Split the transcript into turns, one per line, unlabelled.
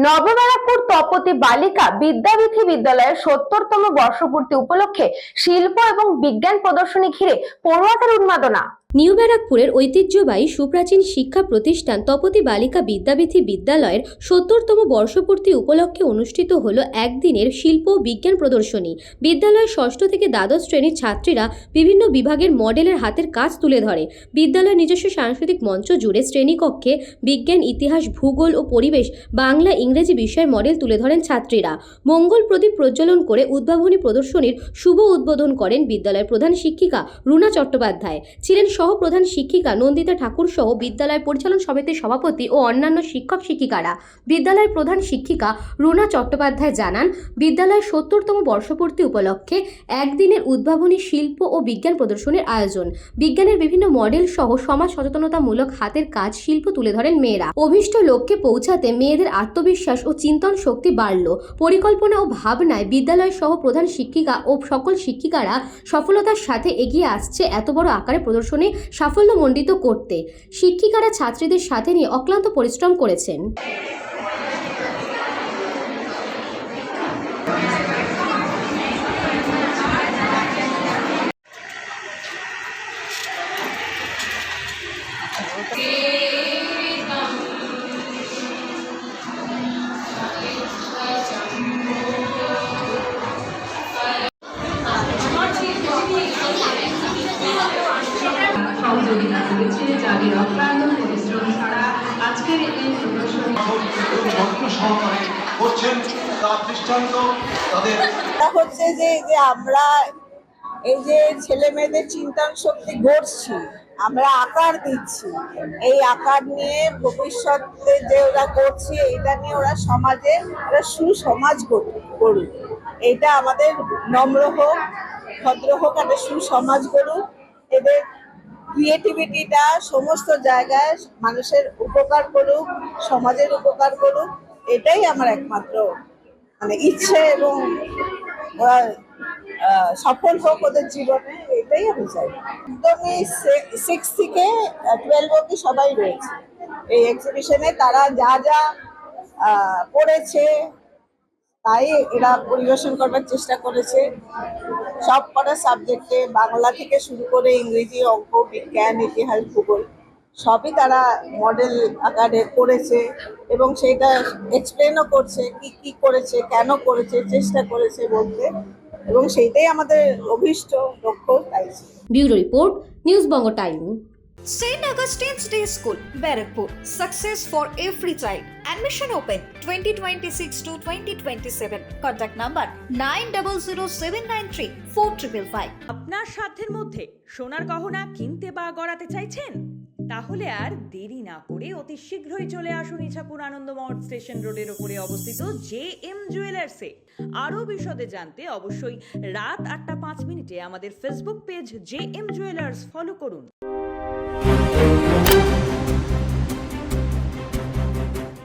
নবব্যারাকপুর তপতী বালিকা বিদ্যাবিথি বিদ্যালয়ের ৭০তম বর্ষপূর্তি উপলক্ষে শিল্প এবং বিজ্ঞান প্রদর্শনী ঘিরে পড়ুয়াদের উন্মাদনা।
নিউ ব্যারাকপুরের ঐতিহ্যবাহী সুপ্রাচীন শিক্ষা প্রতিষ্ঠান তপতী বালিকা বিদ্যাবিথি বিদ্যালয়ের ৭০তম বর্ষপূর্তি উপলক্ষে অনুষ্ঠিত হলো একদিনের শিল্প ও বিজ্ঞান প্রদর্শনী। বিদ্যালয়ের ষষ্ঠ থেকে দ্বাদশ শ্রেণীর ছাত্রীরা বিভিন্ন বিভাগের মডেলের হাতের কাজ তুলে ধরে। বিদ্যালয়ের নিজস্ব সাংস্কৃতিক মঞ্চ জুড়ে শ্রেণীকক্ষে বিজ্ঞান, ইতিহাস, ভূগোল ও পরিবেশ, বাংলা, ইংরেজি বিষয়ের মডেল তুলে ধরেন ছাত্রীরা। মঙ্গল প্রদীপ প্রজ্বলন করে উদ্ভাবনী প্রদর্শনীর শুভ উদ্বোধন করেন বিদ্যালয়ের প্রধান শিক্ষিকা রুনা চট্টোপাধ্যায়। ছিলেন সহ প্রধান শিক্ষিকা নন্দিতা ঠাকুর সহ বিদ্যালয় পরিচালন সমিতির সভাপতি ও অন্যান্য শিক্ষক শিক্ষিকারা। বিদ্যালয়ের প্রধান শিক্ষিকা রুনা চট্টোপাধ্যায় জানান, বিদ্যালয়ের ৭০তম বর্ষপূর্তি উপলক্ষে একদিনের উদ্ভাবনী শিল্প ও বিজ্ঞান প্রদর্শনীর আয়োজন। বিজ্ঞানের বিভিন্ন মডেল সহ সমাজ সচেতনতামূলক হাতের কাজ শিল্প তুলে ধরেন মেয়েরা। অভীষ্ট লক্ষ্যে পৌঁছাতে মেয়েদের আত্মবিশ্বাস ও চিন্তন শক্তি বাড়ল। পরিকল্পনা ও ভাবনায় বিদ্যালয় সহ প্রধান শিক্ষিকা ও সকল শিক্ষিকারা সফলতার সাথে এগিয়ে আসছে এত বড় আকারে প্রদর্শনী সাফল্যমণ্ডিত করতে। শিক্ষিকারা ছাত্রীদের সাথে নিয়ে অক্লান্ত পরিশ্রম করেছেন।
সহযোগিতা করেছে, যাদের অক্লান্ত পরিশ্রম ছাড়া আজকের এই প্রদর্শনী
যত্ন সহকারে করছেন তার দৃষ্টান্ত তাদের
হচ্ছে যে আমরা এই যে ছেলে মেয়েদের চিন্তন শক্তি গড়ছি, আমরা আকার দিচ্ছি, এই আকার নিয়ে ভবিষ্যতে যে ওরা করছে এটা নিয়ে ওরা সমাজে ওরা সুসমাজ গড়ুক। এটা আমাদের নম্র হোক, ভদ্র হোক, একটা সুসমাজ গড়ুক। এদের ক্রিয়েটিভিটিটা সমস্ত জায়গায় মানুষের উপকার করুক, সমাজের উপকার করুক, এটাই আমার একমাত্র ইচ্ছে। এবং ওরা সফল হোক ওদের জীবনে, এটাই আমি চাই। একদমই 6 থেকে 12 অবধি সবাই রয়েছে এই এক্সিবিশনে। তারা যা যা পড়েছে তাই এরা পরিবেশন করবার চেষ্টা করেছে। সব কটা সাবজেক্টে, বাংলা থেকে শুরু করে ইংরেজি, অঙ্ক, বিজ্ঞান, ইতিহাস, ভূগোল সবই তারা মডেল আকারে করেছে এবং সেটা এক্সপ্লেনও করছে কি কি করেছে, কেন করেছে, চেষ্টা করেছে বলতে, এবং সেইটাই আমাদের অভীষ্ট লক্ষ্য।
Bureau report, news Banga time.
St. Augustine's Day School, Barakpur. Success for every child. Admission open 2026 to 2027. Contact number 9007934555.
আপনার সাধ্যের মধ্যে সোনার গহনা কিনতে বা গড়াতে চাইছেন? তাহলে আর দেরি না করে অতি শীঘ্রই চলে আসুন ইছাপুর আনন্দমহল স্টেশন রোডের উপরে অবস্থিত JM জুয়েলার্সে। আরও বিশদে জানতে অবশ্যই রাত 8টা 5 মিনিটে আমাদের Facebook page JM jewellers follow করুন।